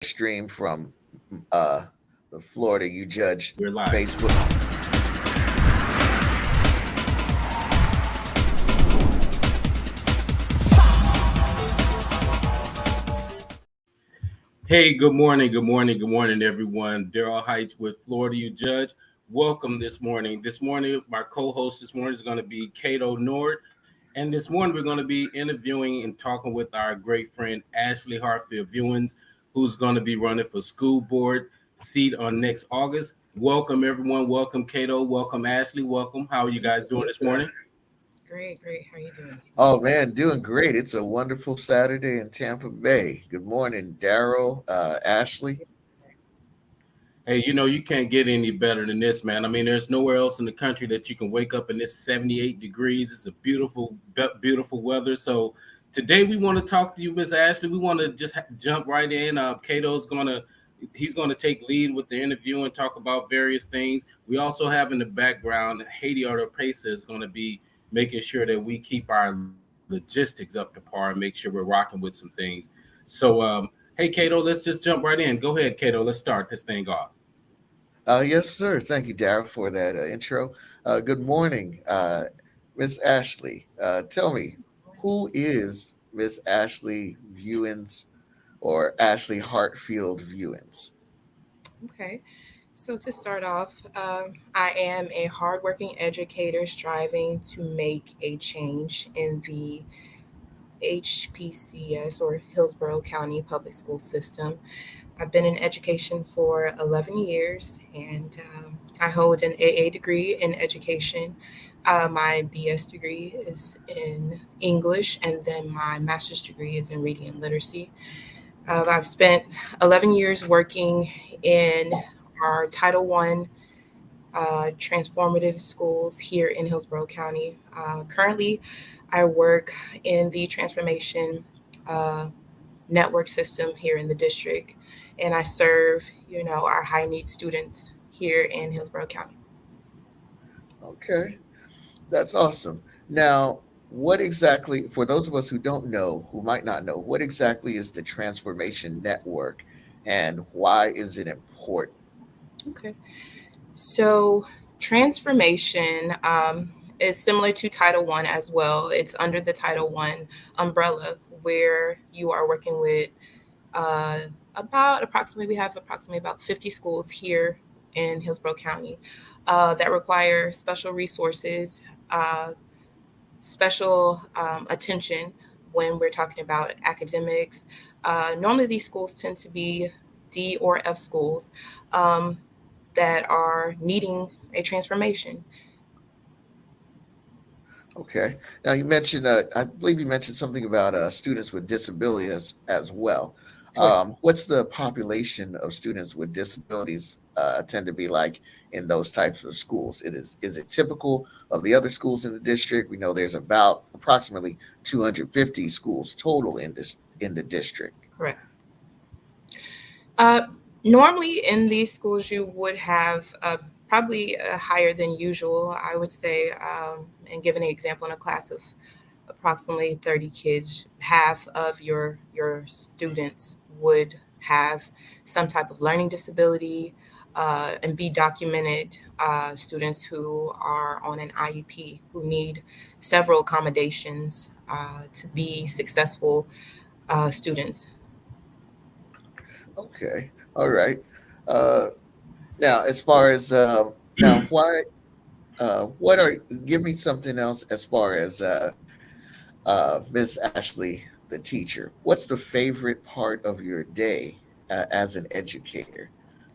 stream from uh, the Florida You Judge We're live. Facebook. Hey, good morning, good morning, good morning, everyone. Daryl Heights with Florida You Judge. Welcome this morning. This morning, my co-host this morning is going to be Cato Nord. And this morning, we're going to be interviewing and talking with our great friend, Ashley Hartfield-Viewins, who's going to be running for school board seat on next August. Welcome, everyone. Welcome, Cato. Welcome, Ashley. Welcome. How are you guys doing this morning? Great, great. How are you doing this morning? Oh man, doing great. It's a wonderful Saturday in Tampa Bay. Good morning, Daryl, Ashley. Hey, you can't get any better than this, man. I mean, there's nowhere else in the country that you can wake up in this 78 degrees. It's a beautiful weather. So today we want to talk to you, Miss Ashley. We want to just jump right in. He's gonna take lead with the interview and talk about various things. We also have in the background Haiti Artopesa is going to be making sure that we keep our logistics up to par and make sure we're rocking with some things. So, hey, Cato, let's just jump right in. Go ahead, Cato. Let's start this thing off. Yes, sir. Thank you, Daryl, for that intro. Good morning, Miss Ashley. Tell me, who is Miss Ashley Viewins or Ashley Hartfield Viewins? Okay. So to start off, I am a hardworking educator striving to make a change in the HPCS or Hillsborough County Public School System. I've been in education for 11 years and I hold an AA degree in education. My BS degree is in English, and then my master's degree is in reading and literacy. I've spent 11 years working in our Title One transformative schools here in Hillsborough County. Currently, I work in the transformation uh, network system here in the district, and I serve, our high needs students here in Hillsborough County. Okay, that's awesome. Now, what exactly, for those of us who don't know, who might not know, what exactly is the Transformation Network and why is it important? Okay. So transformation is similar to Title One as well. It's under the Title One umbrella where you are working with uh, we have approximately about 50 schools here in Hillsborough County that require special resources, uh, special attention when we're talking about academics. Normally, these schools tend to be D or F schools. Um, that are needing a transformation. Okay. Now you mentioned, I believe you mentioned something about students with disabilities as well. Correct. What's the population of students with disabilities tend to be like in those types of schools? Is it typical of the other schools in the district? We know there's about approximately 250 schools total in the district. Correct. Uh, Normally, in these schools, you would have probably higher than usual, I would say. And give an example, in a class of approximately 30 kids, half of your students would have some type of learning disability and be documented students who are on an IEP who need several accommodations to be successful students. Okay. All right. Uh, Now, as far as now, why? What are? Give me something else as far as Miss Ashley, the teacher. What's the favorite part of your day as an educator?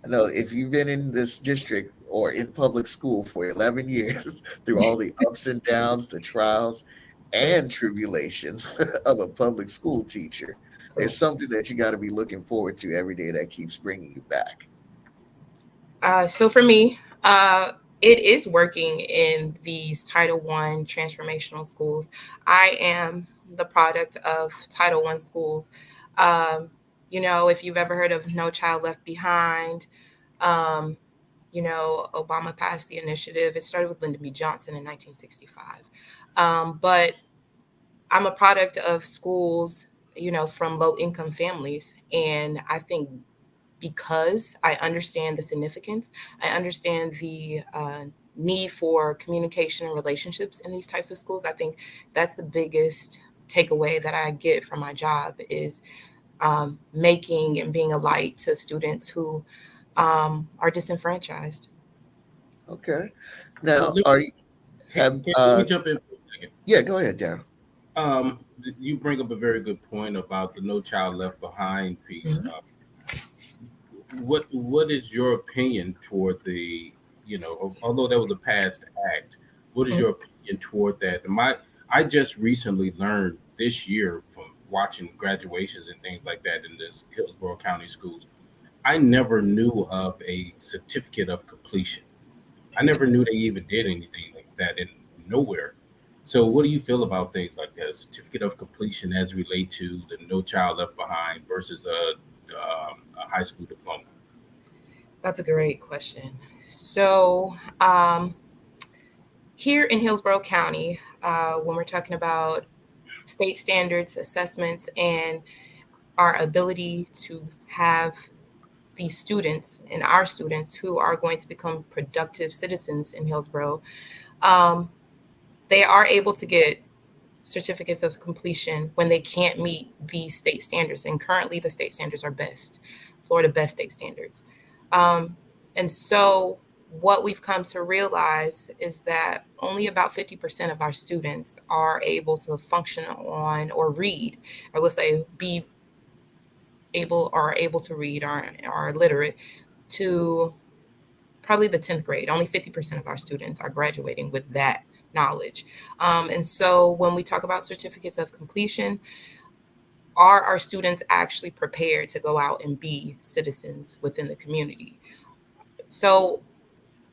I know if you've been in this district or in public school for 11 years, through all the ups and downs, the trials and tribulations of a public school teacher, there's Correct. something that you got to be looking forward to every day that keeps bringing you back. So for me, it is working in these Title One transformational schools. I am the product of Title One schools. Um, if you've ever heard of No Child Left Behind, um, Obama passed the initiative. It started with Lyndon B. Johnson in 1965. But I'm a product of schools, from low income families. And I think because I understand the significance. I understand the need for communication and relationships in these types of schools. I think that's the biggest takeaway that I get from my job is making and being a light to students who are disenfranchised. Okay. Well, Now, are you have let me jump in for a second. yeah, go ahead, Daryl. You bring up a very good point about the No Child Left Behind piece. Mhm. What is your opinion toward the, although that was a past act, what is Mhm. your opinion toward that? I just recently learned this year from watching graduations and things like that in this Hillsborough County schools. I never knew of a certificate of completion. I never knew they even did anything like that in nowhere. So, what do you feel about things like that? A certificate of completion as relate to the No Child Left Behind versus a high school diploma? That's a great question. So, here in Hillsborough County, when we're talking about state standards, assessments, and our ability to have these students and our students who are going to become productive citizens in Hillsborough, um, they are able to get certificates of completion when they can't meet the state standards. And currently, the state standards are best, Florida best state standards. Um, and so, what we've come to realize is that only about 50% of our students are able to function on or read, I would say be able to read, are literate to probably the 10th grade. Only 50% of our students are graduating with that knowledge. And so when we talk about certificates of completion, are our students actually prepared to go out and be citizens within the community? So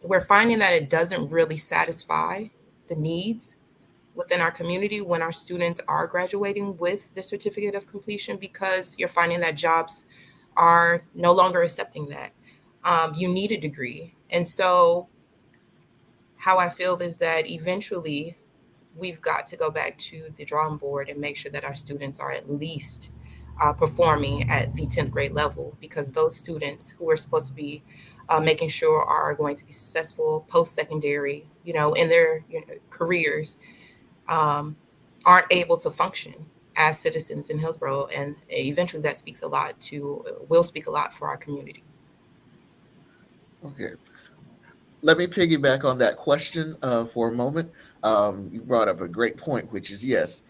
we're finding that it doesn't really satisfy the needs within our community when our students are graduating with the certificate of completion, because you're finding that jobs are no longer accepting that. You need a degree. And so how I feel is that eventually we've got to go back to the drawing board and make sure that our students are at least performing at the 10th grade level, because those students who are supposed to be making sure are going to be successful post secondary, in their careers, um, aren't able to function as citizens in Hillsborough. And eventually that will speak a lot for our community. Okay. Let me piggyback on that question for a moment. You brought up a great point, which is yes,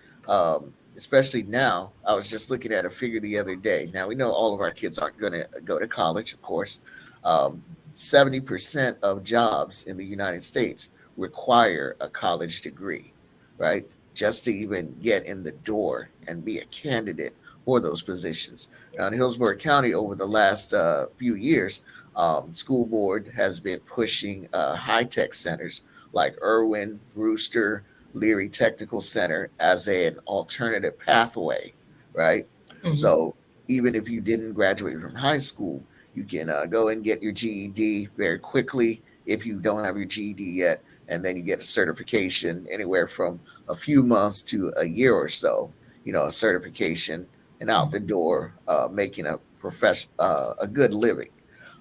especially now. I was just looking at a figure the other day. Now we know all of our kids aren't going to go to college, of course. 70% of jobs in the United States require a college degree, right? Just to even get in the door and be a candidate for those positions. Now, in Hillsborough County, over the last few years, school board has been pushing high tech centers like Irwin, Brewster, Leary Technical Center as an alternative pathway, right? Mhm. So even if you didn't graduate from high school, you can go and get your GED very quickly if you don't have your GED yet, and then you get a certification anywhere from a few months to a year or so. A certification and out the door, making a good living.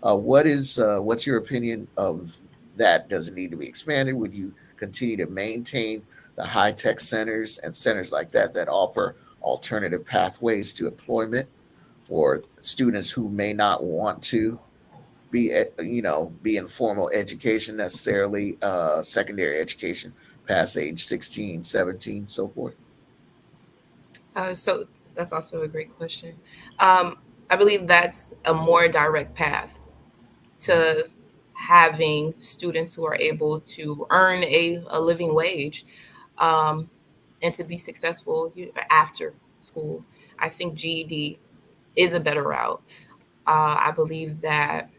What's your opinion of that? Does it need to be expanded? Would you continue to maintain the high tech centers and centers like that offer alternative pathways to employment for students who may not want to be in formal education necessarily, secondary education past age 16, 17, so forth? So that's also a great question. Um, I believe that's a more direct path to having students who are able to earn a living wage, um, and to be successful after school. I think GED is a better route. I believe that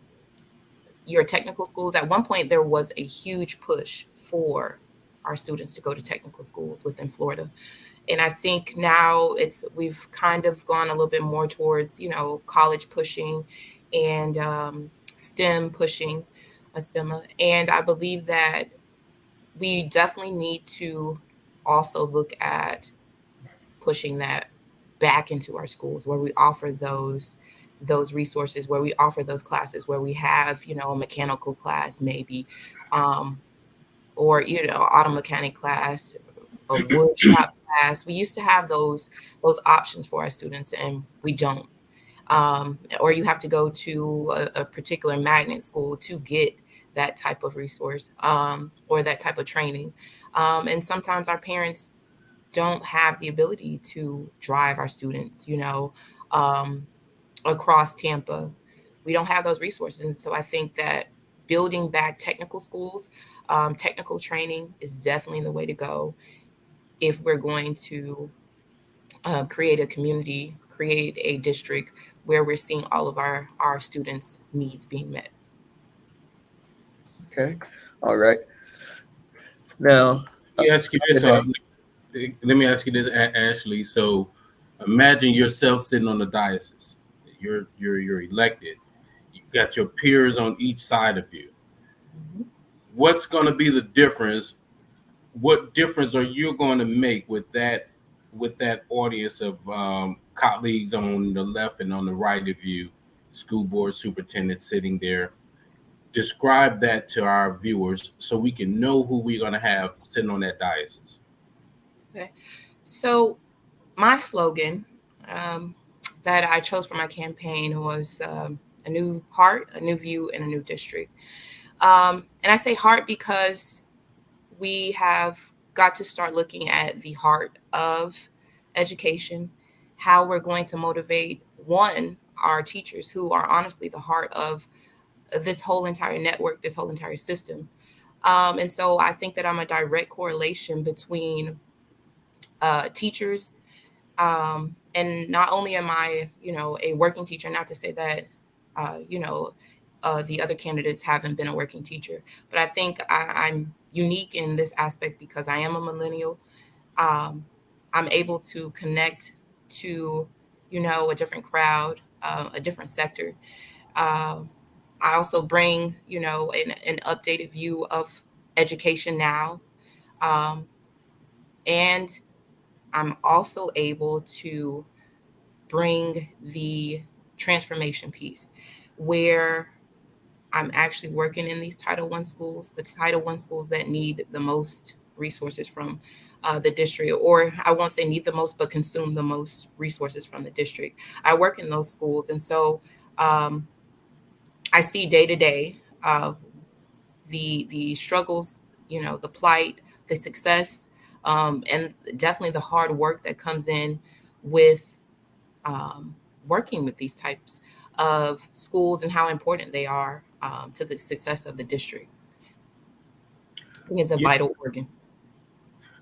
your technical schools, at one point, there was a huge push for our students to go to technical schools within Florida. And I think now we've kind of gone a little bit more towards college pushing and STEM pushing, a STEMA. And I believe that we definitely need to also look at pushing that back into our schools where we offer those those resources, where we offer those classes, where we have, a mechanical class maybe, or, auto mechanic class, a wood shop class. We used to have those options for our students, and we don't. Or you have to go to a particular magnet school to get that type of resource, or that type of training. And sometimes our parents don't have the ability to drive our students, um, across Tampa. We don't have those resources. And so I think that building back technical schools, technical training is definitely the way to go if we're going to create a community, create a district where we're seeing all of our students' needs being met. Okay. All right. Now, Let me ask you go this. ahead. Let me ask you this, Ashley. So, imagine yourself sitting on the diocese. You're elected. You got your peers on each side of you. Mhm. What's going to be the difference? What difference are you going to make with that audience of colleagues on the left and on the right of you, school board superintendent sitting there? Describe that to our viewers so we can know who we're going to have sitting on that diocese. Okay. So my slogan, um, that I chose for my campaign was, a new heart, a new view, and a new district. And I say heart because we have got to start looking at the heart of education, how we're going to motivate, one, our teachers, who are honestly the heart of this whole entire network, this whole entire system. And so I think that I'm a direct correlation between teachers. And not only am I, a working teacher, not to say that, the other candidates haven't been a working teacher, but I think I'm unique in this aspect because I am a millennial. Um, I'm able to connect to, a different crowd, a different sector. Um, I also bring, an updated view of education now. Um, and I'm also able to bring the transformation piece where I'm actually working in these Title One schools, the Title One schools that need the most resources from the district, or I won't say need the most, but consume the most resources from the district. I work in those schools, and so um, I see day to day the struggles, the plight, the success, and definitely the hard work that comes in with um, working with these types of schools and how important they are, to the success of the district. I think it's a Yeah, vital organ.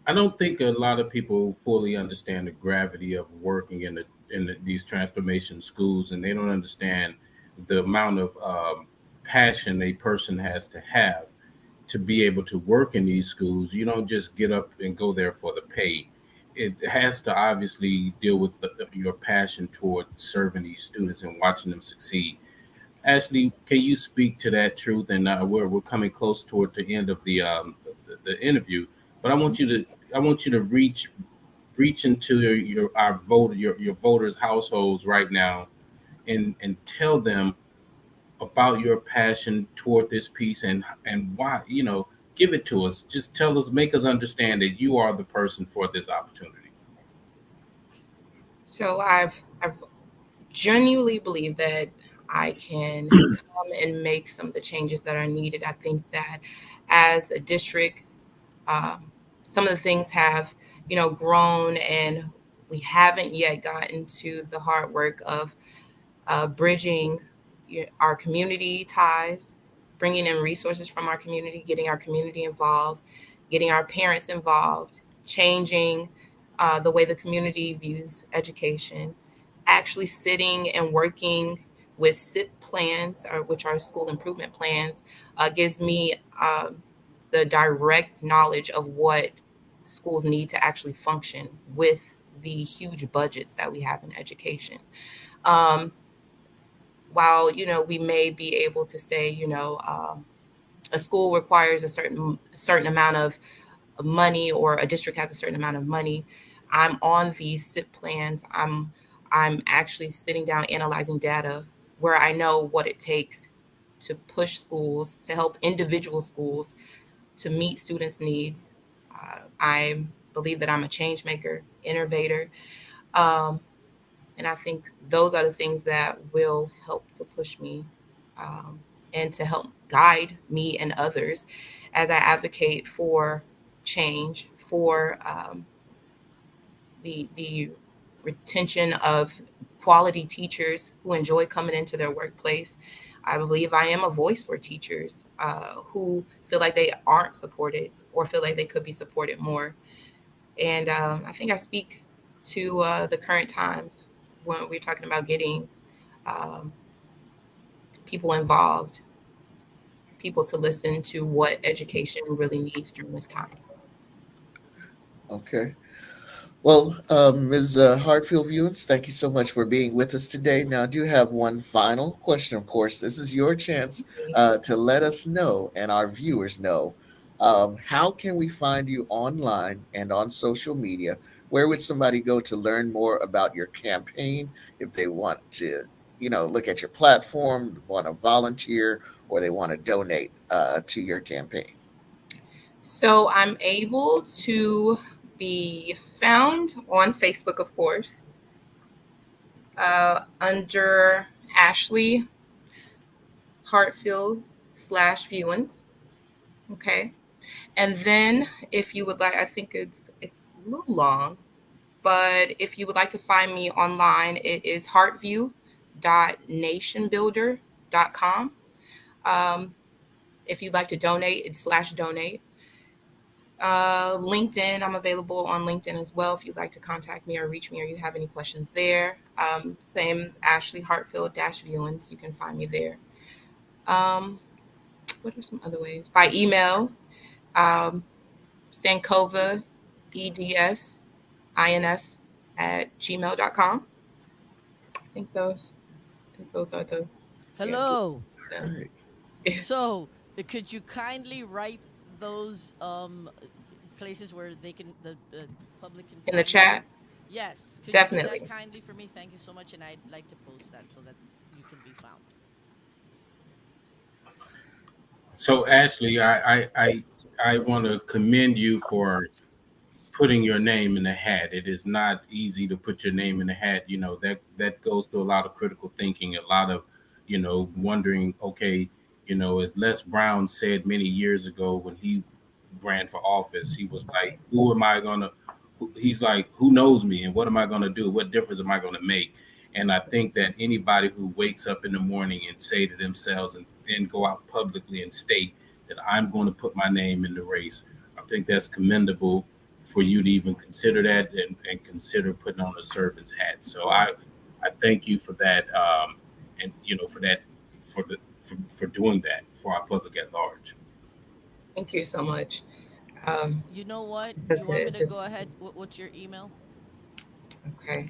I don't think a lot of people fully understand the gravity of working these transformation schools, and they don't understand the amount of passion a person has to be able to work in these schools. You don't just get up and go there for the pay. It has to obviously deal with your passion toward serving these students and watching them succeed. Ashley, can you speak to that truth? And we're coming close toward the end of the interview, but I want you to reach into your our voter your voters' households right now and tell them about your passion toward this piece and why, give it to us. Just tell us, make us understand that you are the person for this opportunity. So I've genuinely believe that I can come and make some of the changes that are needed. I think that as a district, um, some of the things have, grown, and we haven't yet gotten to the hard work of bridging our community ties, bringing in resources from our community, getting our community involved, getting our parents involved, changing the way the community views education, actually sitting and working with SIP plans, or which are school improvement plans, gives me the direct knowledge of what schools need to actually function with the huge budgets that we have in education. Um, while we may be able to say, a school requires a certain amount of money, or a district has a certain amount of money, I'm on these SIP plans. I'm actually sitting down analyzing data where I know what it takes to push schools, to help individual schools to meet students' needs. I believe that I'm a change maker, innovator, um, and I think those are the things that will help to push me um, and to help guide me and others as I advocate for change, for the retention of quality teachers who enjoy coming into their workplace. I believe I am a voice for teachers who feel like they aren't supported or feel like they could be supported more. And I think I speak to the current times when we're talking about getting um, people involved, people to listen to what education really needs during this time. Okay. Well, Ms. Hartfield-Viewins, thank you so much for being with us today. Now, I do have one final question, of course. This is your chance to let us know and our viewers know, how can we find you online and on social media? Where would somebody go to learn more about your campaign if they want to, look at your platform, want to volunteer, or they want to donate to your campaign? So I'm able to be found on Facebook, of course, under Ashley Hartfield/Viewins. Okay. And then if you would like, I think it's a little long, but if you would like to find me online, it is heartview.nationbuilder.com. Um, if you'd like to donate, it's slash donate. LinkedIn, I'm available on LinkedIn as well if you'd like to contact me or reach me or you have any questions there. Same Ashley Hartfield Viewings, you can find me there. Um, what are some other ways? By email, um, Sankova, EDSINS at gmail.com. I think those are the, yeah, Hello. them. All right. So, could you kindly write those places where they can the public can In the find you? chat, Yes. Could you do that definitely. kindly for me? Thank you so much, and I'd like to post that so that you can be found. So Ashley, I want to commend you for putting your name in the hat. It is not easy to put your name in the hat. That goes through a lot of critical thinking, a lot of, wondering. Okay, as Les Brown said many years ago when he ran for office, he was like, "Who am I gonna?" He's like, "Who knows me, and what am I gonna do? What difference am I gonna make?" And I think that anybody who wakes up in the morning and say to themselves and then go out publicly and state that I'm going to put my name in the race, I think that's commendable for you to even consider that and consider putting on a servant's hat. So I thank you for that, and for that, for doing that for our public at large. Thank you so much. Um, You know what? You because want me it's to just, go ahead? What's your email? okay.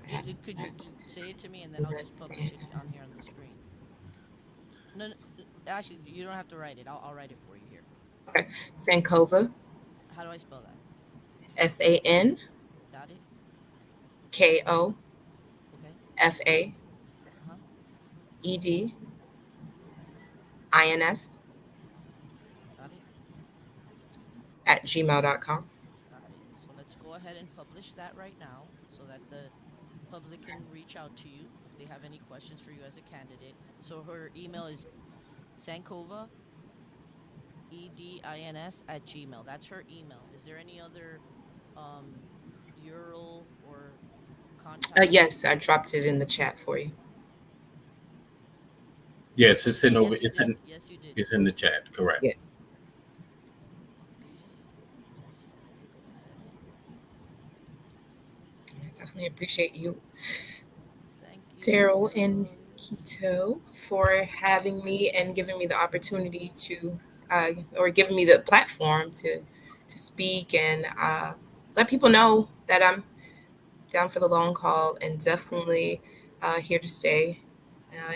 I have Could you that. say it to me, and then I'll just Let's publish see. it on here on the screen. No, no, actually, you don't have to write it. I'll write it for you here. Okay. Sankova, How do I spell that? Got it. SANKOFAED Okay. Uh huh. INS Got it. at gmail.com. Got it. So let's go ahead and publish that right now so that the public can reach out to you if they have any questions for you as a candidate. So her email is Sankova EDINS at Gmail. That's her email. Is there any other um, URL or contact? Yes, I dropped it in the chat for you. Yes, it's in over. Yes, you did. Yes, you did. It's in the chat. Correct. Yes. Okay. So let me go ahead and I definitely appreciate you, thank you. Daryl and Keto, for having me and giving me the opportunity to, or giving me the platform to speak and let people know that I'm down for the long haul and definitely here to stay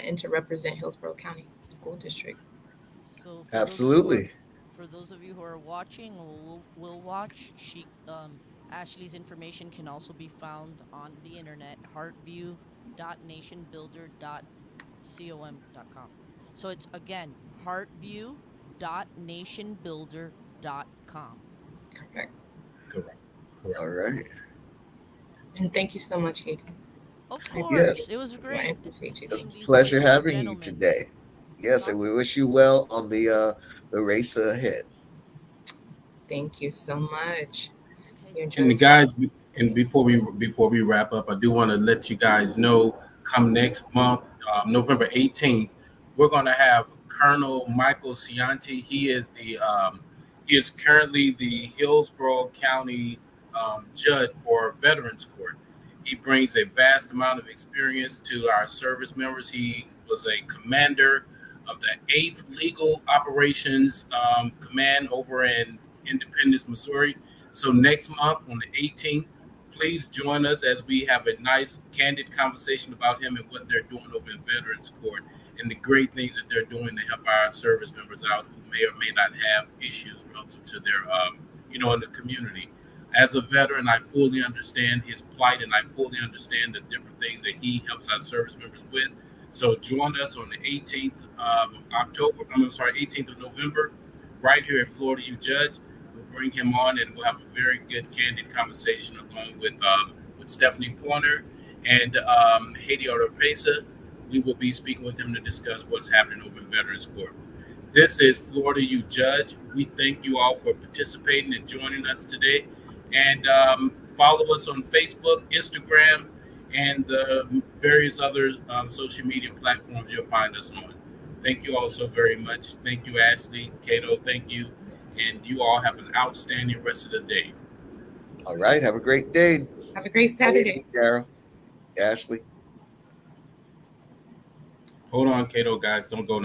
and to represent Hillsborough County School District. So Absolutely. for those of you who are watching or will watch, she Ashley's information can also be found on the internet, heartview.nationbuilder.com. So it's again, heartview.nationbuilder.com. Correct. Correct. All Correct. right. And thank you so much, Hayden. Of I course, Yes, it was I great appreciate you. it's Thank a you. seeing pleasure these having you gentlemen today. Yes, and talk. we wish you well on the race ahead. Thank you so much. Okay, You enjoy And the this one. guys, and before we wrap up, I do want to let you guys know, come next month, November 18th, we're going to have Colonel Michael Cianti. He is currently the Hillsborough County judge for Veterans Court. He brings a vast amount of experience to our service members. He was a commander of the 8th Legal Operations Command over in Independence, Missouri. So next month on the 18th, please join us as we have a nice, candid conversation about him and what they're doing over in Veterans Court and the great things that they're doing to help our service members out who may or may not have issues relative to their, in the community. As a veteran, I fully understand his plight and I fully understand the different things that he helps our service members with. So join us on the 18th of October. I'm sorry, 18th of November, right here at Florida You Judge. We'll bring him on, and we'll have a very good, candid conversation along with Stephanie Pointer and Haiti Oropesa. We will be speaking with him to discuss what's happening over in Veterans Court. This is Florida You Judge. We thank you all for participating and joining us today. And follow us on Facebook, Instagram, and the various other social media platforms you'll find us on. Thank you all so very much. Thank you, Ashley, Cato. Thank you. And you all have an outstanding rest of the day. All right. Have a great day, Have a great Saturday. Katie, Daryl, Ashley. Hold on, Cato, guys. Don't go